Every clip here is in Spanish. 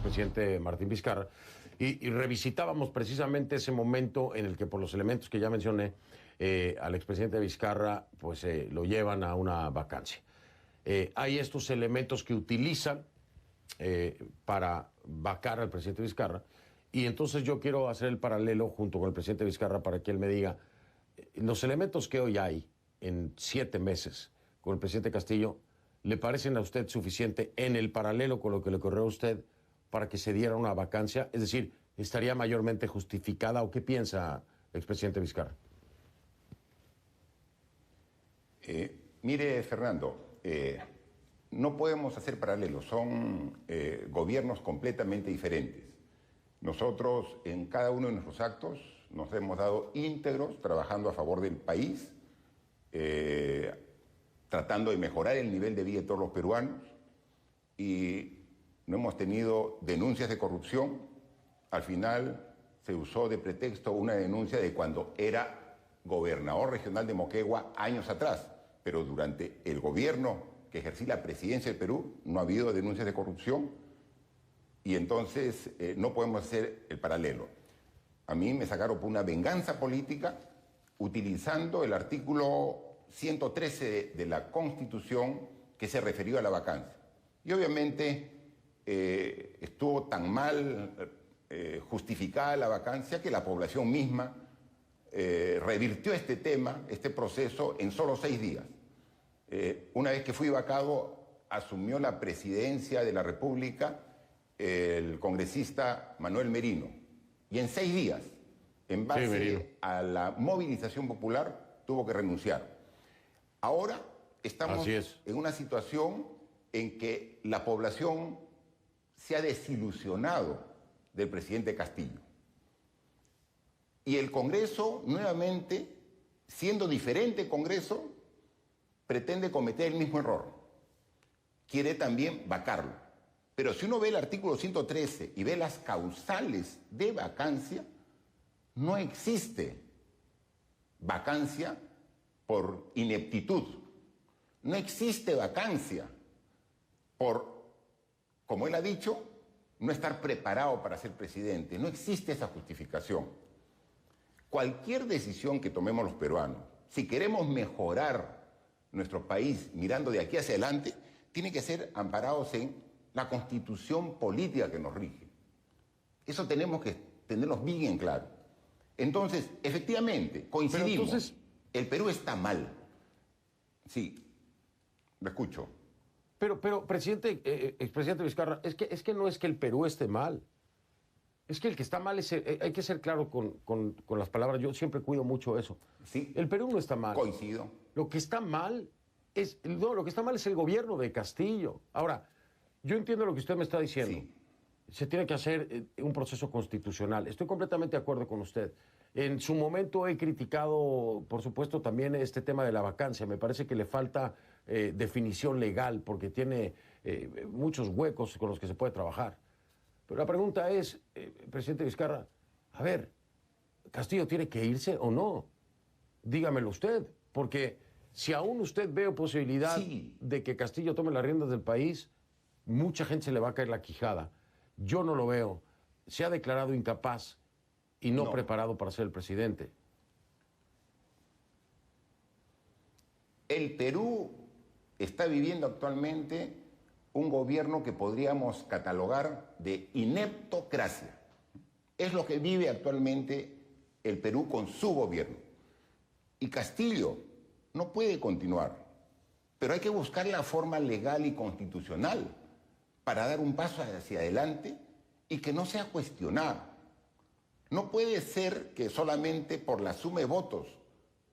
expresidente Martín Vizcarra, y revisitábamos precisamente ese momento en el que, por los elementos que ya mencioné, al expresidente Vizcarra pues lo llevan a una vacancia. Hay estos elementos que utilizan para vacar al presidente Vizcarra, y entonces yo quiero hacer el paralelo junto con el presidente Vizcarra para que él me diga, los elementos que hoy hay en 7 meses con el presidente Castillo, ¿le parecen a usted suficiente en el paralelo con lo que le ocurrió a usted para que se diera una vacancia? Es decir, ¿estaría mayormente justificada o qué piensa el expresidente Vizcarra? Mire, Fernando, no podemos hacer paralelos, son gobiernos completamente diferentes. Nosotros en cada uno de nuestros actos nos hemos dado íntegros trabajando a favor del país, tratando de mejorar el nivel de vida de todos los peruanos, y no hemos tenido denuncias de corrupción. Al final se usó de pretexto una denuncia de cuando era gobernador regional de Moquegua años atrás, pero durante el gobierno que ejercí la presidencia del Perú no ha habido denuncias de corrupción, y entonces no podemos hacer el paralelo. A mí me sacaron por una venganza política utilizando el artículo 113 de la Constitución que se refirió a la vacancia. Y obviamente estuvo tan mal justificada la vacancia que la población misma revirtió este tema, este proceso, en solo 6 días. Una vez que fui vacado, asumió la presidencia de la República el congresista Manuel Merino. Y en 6 días, en base a la movilización popular, tuvo que renunciar. Ahora estamos en una situación en que la población se ha desilusionado del presidente Castillo. Y el Congreso, nuevamente, siendo diferente Congreso, pretende cometer el mismo error. Quiere también vacarlo. Pero si uno ve el artículo 113 y ve las causales de vacancia, no existe vacancia por ineptitud. No existe vacancia por, como él ha dicho, no estar preparado para ser presidente. No existe esa justificación. Cualquier decisión que tomemos los peruanos, si queremos mejorar nuestro país mirando de aquí hacia adelante, tiene que ser amparados en la constitución política que nos rige. Eso tenemos que tenerlos bien en claro. Entonces, efectivamente, coincidimos. El Perú está mal. Sí, lo escucho. Pero presidente, expresidente Vizcarra, es que no es que el Perú esté mal. Es que el que está mal es... hay que ser claro con las palabras. Yo siempre cuido mucho eso. Sí. El Perú no está mal. Coincido. Lo que está mal es... No, lo que está mal es el gobierno de Castillo. Ahora, yo entiendo lo que usted me está diciendo. Sí. Se tiene que hacer un proceso constitucional. Estoy completamente de acuerdo con usted. En su momento he criticado, por supuesto, también este tema de la vacancia. Me parece que le falta definición legal porque tiene muchos huecos con los que se puede trabajar. Pero la pregunta es, presidente Vizcarra, a ver, ¿Castillo tiene que irse o no? Dígamelo usted, porque si aún usted ve posibilidad de que Castillo tome las riendas del país, mucha gente se le va a caer la quijada. Yo no lo veo. Se ha declarado incapaz y no preparado para ser el presidente. El Perú está viviendo actualmente un gobierno que podríamos catalogar de ineptocracia. Es lo que vive actualmente el Perú con su gobierno. Y Castillo no puede continuar, pero hay que buscar la forma legal y constitucional para dar un paso hacia adelante y que no sea cuestionado. No puede ser que solamente por la suma de votos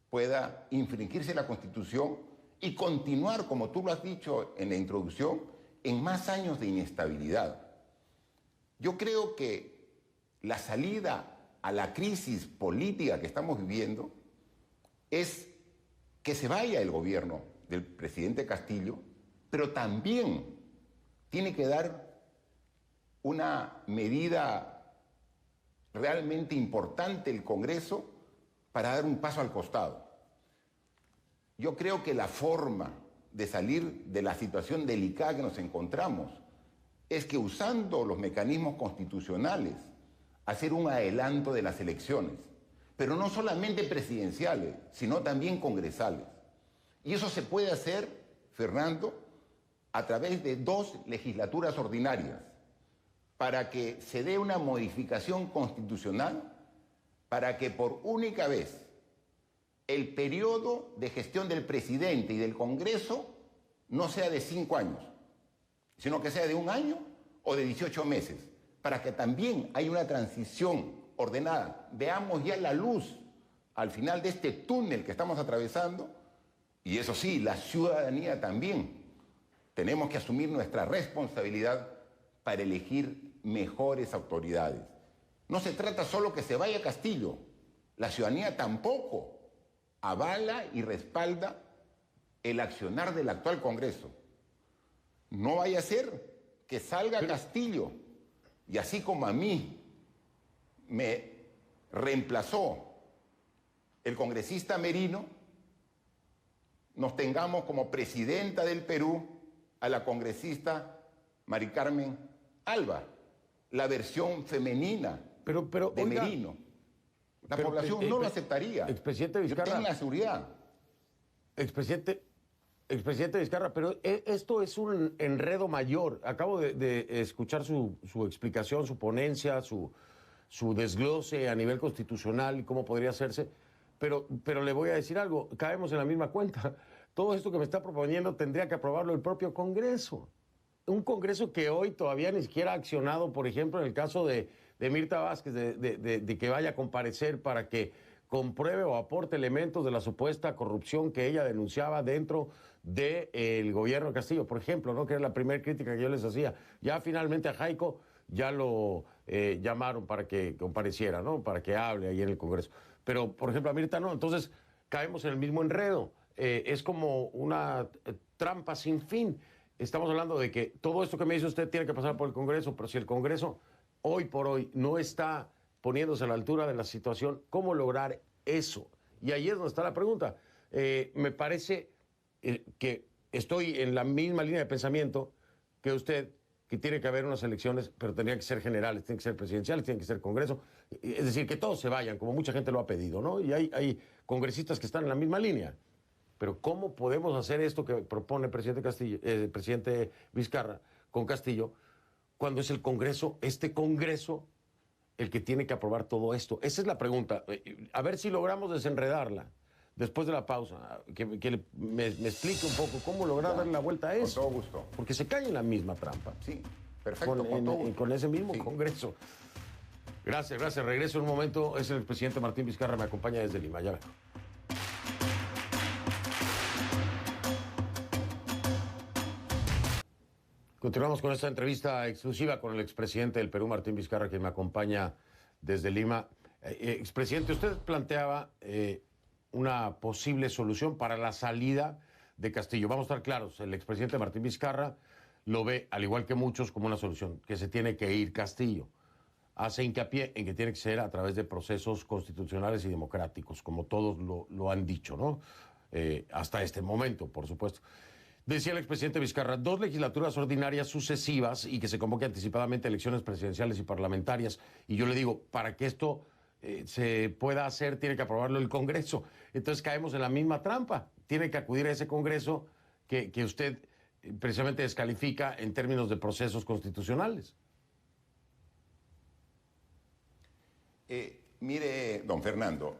pueda infringirse la Constitución y continuar, como tú lo has dicho en la introducción, en más años de inestabilidad. Yo creo que la salida a la crisis política que estamos viviendo es que se vaya el gobierno del presidente Castillo, pero también tiene que dar una medida realmente importante el Congreso para dar un paso al costado. Yo creo que la forma de salir de la situación delicada que nos encontramos es que usando los mecanismos constitucionales, hacer un adelanto de las elecciones, pero no solamente presidenciales, sino también congresales. Y eso se puede hacer, Fernando, a través de 2 legislaturas ordinarias, para que se dé una modificación constitucional, para que por única vez el periodo de gestión del presidente y del Congreso no sea de 5 años, sino que sea de 1 año o de 18 meses, para que también haya una transición ordenada. Veamos ya la luz al final de este túnel que estamos atravesando, y eso sí, la ciudadanía también. Tenemos que asumir nuestra responsabilidad para elegir mejores autoridades. No se trata solo que se vaya Castillo, la ciudadanía tampoco avala y respalda el accionar del actual Congreso. No vaya a ser que salga Castillo y así como a mí me reemplazó el congresista Merino, nos tengamos como presidenta del Perú a la congresista Mari Carmen Alba, la versión femenina de oiga, Merino. La población no lo aceptaría. Expresidente Vizcarra. Yo tengo la seguridad. Expresidente Vizcarra, pero esto es un enredo mayor. Acabo de escuchar su explicación, su ponencia, su desglose a nivel constitucional y cómo podría hacerse, pero le voy a decir algo, caemos en la misma cuenta. Todo esto que me está proponiendo tendría que aprobarlo el propio Congreso. Un Congreso que hoy todavía ni siquiera ha accionado, por ejemplo, en el caso de Mirta Vázquez, de que vaya a comparecer para que compruebe o aporte elementos de la supuesta corrupción que ella denunciaba dentro del gobierno de Castillo, por ejemplo, ¿no? Que era la primera crítica que yo les hacía. Ya finalmente a Jaico ya lo llamaron para que compareciera, ¿no? Para que hable ahí en el Congreso. Pero, por ejemplo, a Mirta no. Entonces, caemos en el mismo enredo. Es como una trampa sin fin. Estamos hablando de que todo esto que me dice usted tiene que pasar por el Congreso, pero si el Congreso hoy por hoy no está poniéndose a la altura de la situación, ¿cómo lograr eso? Y ahí es donde está la pregunta. Me parece que estoy en la misma línea de pensamiento que usted, que tiene que haber unas elecciones, pero tendrían que ser generales, tienen que ser presidenciales, tienen que ser Congreso. Es decir, que todos se vayan, como mucha gente lo ha pedido, ¿no? Y hay congresistas que están en la misma línea. Pero ¿cómo podemos hacer esto que propone el presidente Vizcarra con Castillo, cuando es el Congreso, este Congreso, el que tiene que aprobar todo esto? Esa es la pregunta. A ver si logramos desenredarla después de la pausa. Que me explique un poco cómo lograr darle la vuelta a eso. Con todo gusto. Porque se cae en la misma trampa. Sí, perfecto. Con ese mismo Congreso. Gracias. Regreso un momento. Es el presidente Martín Vizcarra, me acompaña desde Lima. Ya vengo. Continuamos con esta entrevista exclusiva con el expresidente del Perú, Martín Vizcarra, quien me acompaña desde Lima. Expresidente, usted planteaba una posible solución para la salida de Castillo. Vamos a estar claros, el expresidente Martín Vizcarra lo ve, al igual que muchos, como una solución, que se tiene que ir Castillo. Hace hincapié en que tiene que ser a través de procesos constitucionales y democráticos, como todos lo han dicho, ¿no? Hasta este momento, por supuesto. Decía el expresidente Vizcarra, 2 legislaturas ordinarias sucesivas y que se convoque anticipadamente elecciones presidenciales y parlamentarias. Y yo le digo, para que esto se pueda hacer, tiene que aprobarlo el Congreso. Entonces caemos en la misma trampa. Tiene que acudir a ese Congreso que usted precisamente descalifica en términos de procesos constitucionales. Mire, don Fernando,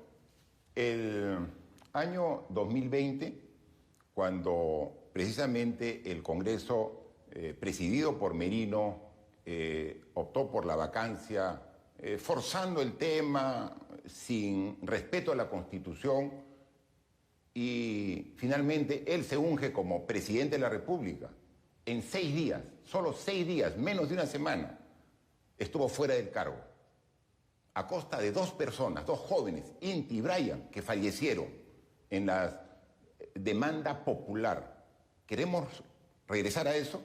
el año 2020, cuando precisamente el Congreso, presidido por Merino, optó por la vacancia, forzando el tema, sin respeto a la Constitución, y finalmente él se unge como presidente de la República. En 6 días, solo 6 días, menos de una semana, estuvo fuera del cargo, a costa de 2 personas, 2 jóvenes, Inti y Brian, que fallecieron en la demanda popular. ¿Queremos regresar a eso?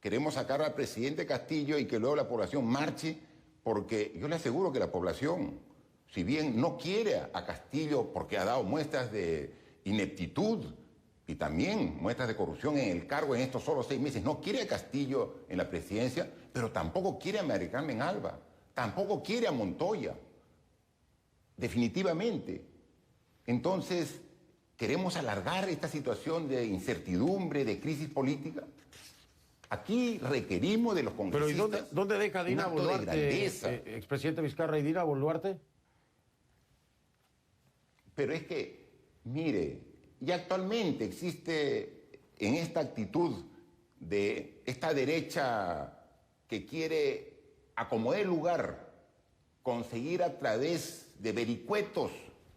¿Queremos sacar al presidente Castillo y que luego la población marche? Porque yo le aseguro que la población, si bien no quiere a Castillo porque ha dado muestras de ineptitud y también muestras de corrupción en el cargo en estos solo 6 meses. No quiere a Castillo en la presidencia, pero tampoco quiere a María Carmen Alba, tampoco quiere a Montoya, definitivamente. Entonces, ¿queremos alargar esta situación de incertidumbre, de crisis política? Aquí requerimos de los congresistas. Pero ¿y dónde deja Dina Boluarte, expresidente Vizcarra y Dina Boluarte? Pero es que, mire, ya actualmente existe en esta actitud de esta derecha que quiere, a como dé lugar, conseguir a través de vericuetos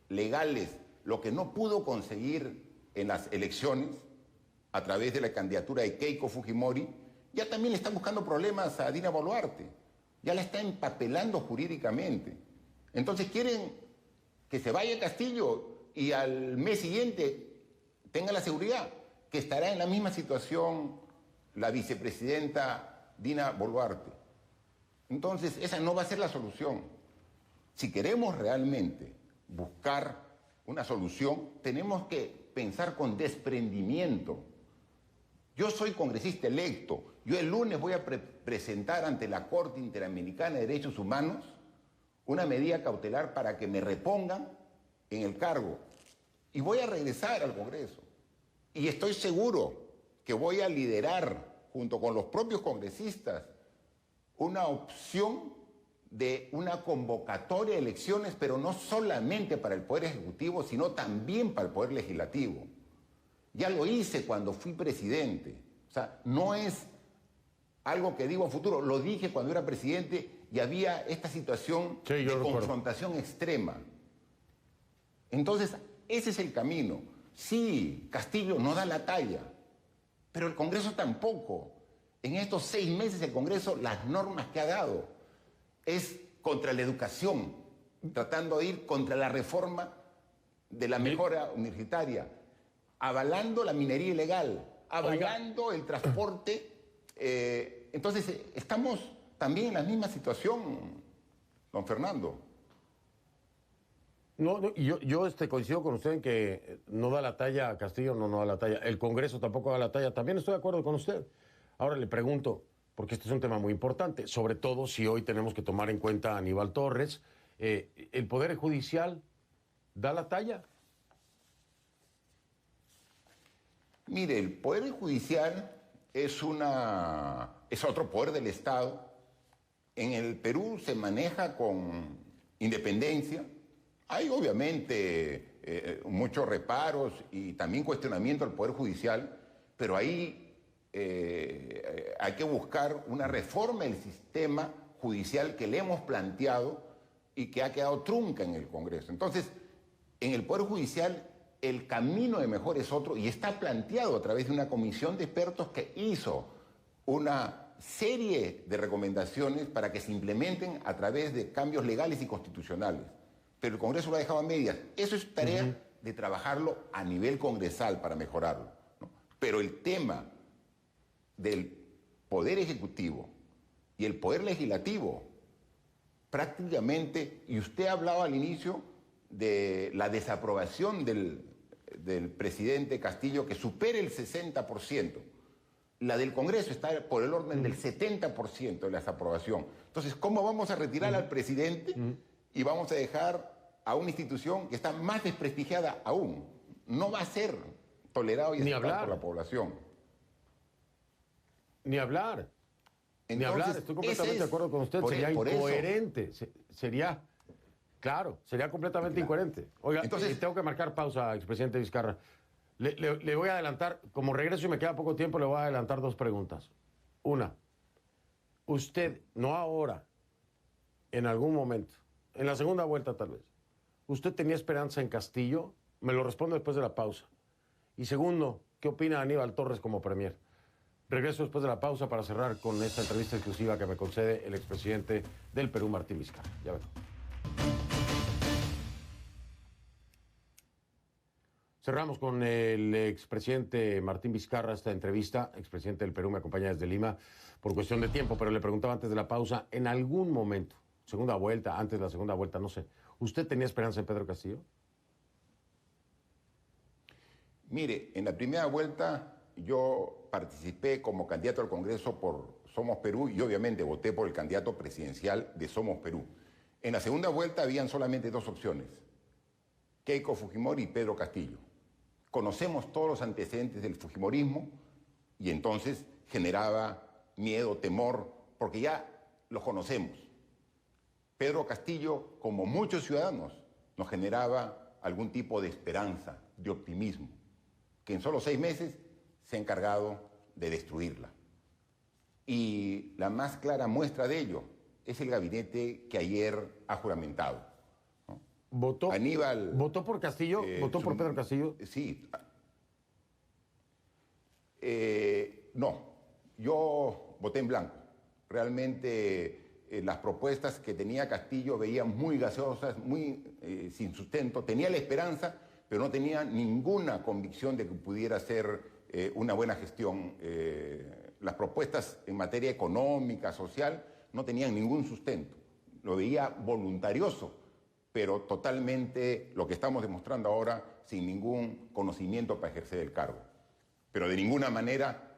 legales lo que no pudo conseguir en las elecciones, a través de la candidatura de Keiko Fujimori, ya también le están buscando problemas a Dina Boluarte, ya la está empapelando jurídicamente. Entonces quieren que se vaya Castillo y al mes siguiente tenga la seguridad que estará en la misma situación la vicepresidenta Dina Boluarte. Entonces, esa no va a ser la solución. Si queremos realmente buscar una solución, tenemos que pensar con desprendimiento. Yo soy congresista electo. Yo el lunes voy a presentar ante la Corte Interamericana de Derechos Humanos una medida cautelar para que me repongan en el cargo. Y voy a regresar al Congreso. Y estoy seguro que voy a liderar, junto con los propios congresistas, una opción de una convocatoria de elecciones, pero no solamente para el Poder Ejecutivo, sino también para el Poder Legislativo. Ya lo hice cuando fui presidente. O sea, no es algo que digo a futuro, lo dije cuando era presidente y había esta situación de confrontación extrema. Entonces, ese es el camino. Sí, Castillo no da la talla, pero el Congreso tampoco. En estos 6 meses el Congreso, las normas que ha dado es contra la educación, tratando de ir contra la reforma de la mejora universitaria, avalando la minería ilegal, avalando el transporte. Entonces, estamos también en la misma situación, don Fernando. Yo coincido con usted en que no da la talla, Castillo no da la talla, el Congreso tampoco da la talla, también estoy de acuerdo con usted. Ahora le pregunto, porque este es un tema muy importante, sobre todo si hoy tenemos que tomar en cuenta a Aníbal Torres, ¿el Poder Judicial da la talla? Mire, el Poder Judicial es otro poder del Estado. En el Perú se maneja con independencia. Hay obviamente muchos reparos y también cuestionamiento al Poder Judicial, pero ahí hay que buscar una reforma del sistema judicial que le hemos planteado y que ha quedado trunca en el Congreso. Entonces, en el Poder Judicial el camino de mejor es otro y está planteado a través de una comisión de expertos que hizo una serie de recomendaciones para que se implementen a través de cambios legales y constitucionales. Pero el Congreso lo ha dejado a medias. Eso es tarea de trabajarlo a nivel congresal para mejorarlo, ¿no? Pero el tema del Poder Ejecutivo y el Poder Legislativo, prácticamente, y usted hablaba al inicio de la desaprobación del presidente Castillo, que supere el 60%. La del Congreso está por el orden del 70% de la desaprobación. Entonces, ¿cómo vamos a retirar al presidente y vamos a dejar a una institución que está más desprestigiada aún? No va a ser tolerado y aceptado por la población. Ni hablar. Entonces, ni hablar. Estoy completamente de acuerdo con usted. Sería incoherente. Sería, claro, sería completamente incoherente. Oiga, entonces, tengo que marcar pausa, expresidente Vizcarra. Le voy a adelantar, como regreso y me queda poco tiempo, le voy a adelantar 2 preguntas. Una, usted, no ahora, en algún momento, en la segunda vuelta tal vez, ¿usted tenía esperanza en Castillo? Me lo respondo después de la pausa. Y segundo, ¿qué opina Aníbal Torres como premier? Regreso después de la pausa para cerrar con esta entrevista exclusiva que me concede el expresidente del Perú, Martín Vizcarra. Ya vengo. Cerramos con el expresidente Martín Vizcarra esta entrevista. Expresidente del Perú me acompaña desde Lima por cuestión de tiempo, pero le preguntaba antes de la pausa, en algún momento, segunda vuelta, antes de la segunda vuelta, no sé, ¿usted tenía esperanza en Pedro Castillo? Mire, en la primera vuelta yo participé como candidato al Congreso por Somos Perú y obviamente voté por el candidato presidencial de Somos Perú. En la segunda vuelta habían solamente dos opciones, Keiko Fujimori y Pedro Castillo. Conocemos todos los antecedentes del fujimorismo y entonces generaba miedo, temor, porque ya los conocemos. Pedro Castillo, como muchos ciudadanos, nos generaba algún tipo de esperanza, de optimismo, que en solo 6 meses se ha encargado de destruirla. Y la más clara muestra de ello es el gabinete que ayer ha juramentado, ¿no? ¿Votó por Castillo? ¿Votó por Pedro Castillo? Sí. No, yo voté en blanco. Realmente las propuestas que tenía Castillo veía muy gaseosas, muy sin sustento. Tenía la esperanza, pero no tenía ninguna convicción de que pudiera ser una buena gestión. Las propuestas en materia económica, social, no tenían ningún sustento. Lo veía voluntarioso, pero totalmente lo que estamos demostrando ahora sin ningún conocimiento para ejercer el cargo. Pero de ninguna manera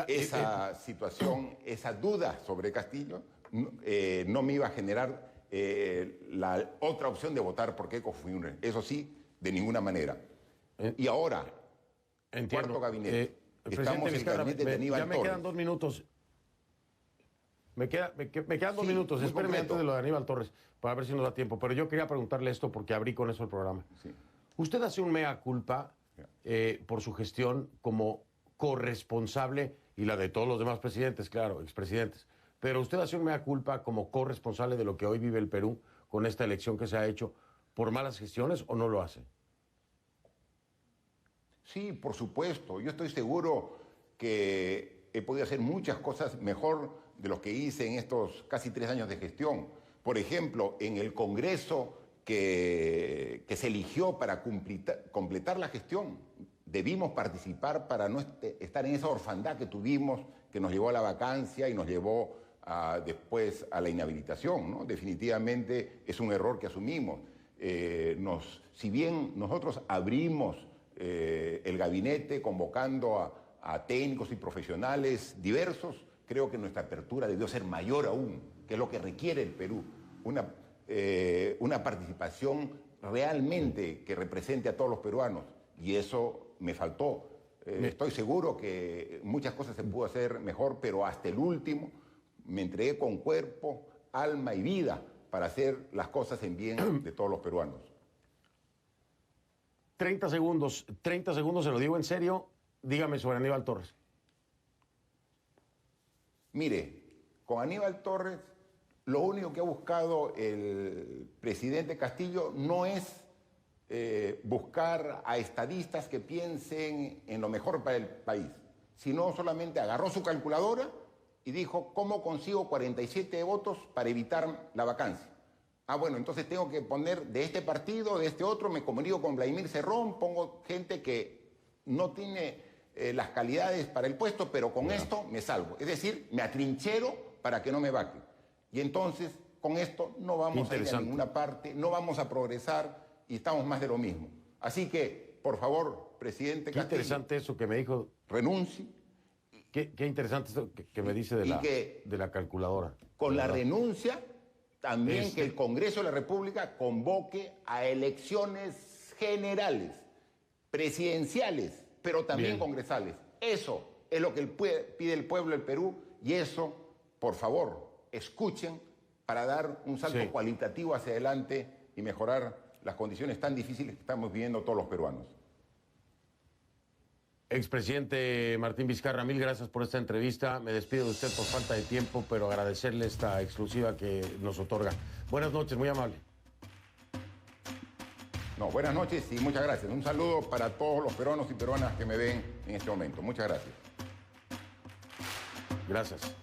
esa situación, esa duda sobre Castillo no me iba a generar la otra opción de votar por Keiko Fujimori. Eso sí, de ninguna manera. Y ahora, cuarto gabinete. Estamos en el gabinete de Aníbal Torres. Ya me quedan 2 minutos. Me quedan 2 minutos. Espéreme antes de lo de Aníbal Torres, para ver si nos da tiempo. Pero yo quería preguntarle esto porque abrí con eso el programa. Sí. Usted hace un mea culpa por su gestión como corresponsable, y la de todos los demás presidentes, claro, expresidentes. Pero usted hace un mea culpa como corresponsable de lo que hoy vive el Perú con esta elección que se ha hecho por malas gestiones, ¿o no lo hace? Sí, por supuesto. Yo estoy seguro que he podido hacer muchas cosas mejor de lo que hice en estos casi 3 años de gestión. Por ejemplo, en el Congreso que se eligió para completar la gestión, debimos participar para no estar en esa orfandad que tuvimos, que nos llevó a la vacancia y nos llevó después a la inhabilitación, ¿no? Definitivamente es un error que asumimos. Si bien nosotros abrimos el gabinete convocando a técnicos y profesionales diversos, creo que nuestra apertura debió ser mayor aún, que es lo que requiere el Perú, una participación realmente que represente a todos los peruanos, y eso me faltó. Estoy seguro que muchas cosas se pudo hacer mejor, pero hasta el último me entregué con cuerpo, alma y vida para hacer las cosas en bien de todos los peruanos. 30 segundos, se lo digo en serio. Dígame sobre Aníbal Torres. Mire, con Aníbal Torres, lo único que ha buscado el presidente Castillo no es buscar a estadistas que piensen en lo mejor para el país, sino solamente agarró su calculadora y dijo, ¿cómo consigo 47 votos para evitar la vacancia? Ah, bueno, entonces tengo que poner de este partido, de este otro, me comunico con Vladimir Cerrón, pongo gente que no tiene las calidades para el puesto, pero con esto me salvo. Es decir, me atrinchero para que no me vaquen. Y entonces, con esto no vamos a ir a ninguna parte, no vamos a progresar y estamos más de lo mismo. Así que, por favor, presidente Castillo... Qué interesante eso que me dijo. Renuncie. Qué interesante eso que me dice de la calculadora. Con la renuncia... También que el Congreso de la República convoque a elecciones generales, presidenciales, pero también congresales. Eso es lo que pide el pueblo del Perú y eso, por favor, escuchen para dar un salto cualitativo hacia adelante y mejorar las condiciones tan difíciles que estamos viviendo todos los peruanos. Expresidente Martín Vizcarra, mil gracias por esta entrevista. Me despido de usted por falta de tiempo, pero agradecerle esta exclusiva que nos otorga. Buenas noches, muy amable. No, buenas noches y muchas gracias. Un saludo para todos los peruanos y peruanas que me ven en este momento. Muchas gracias. Gracias.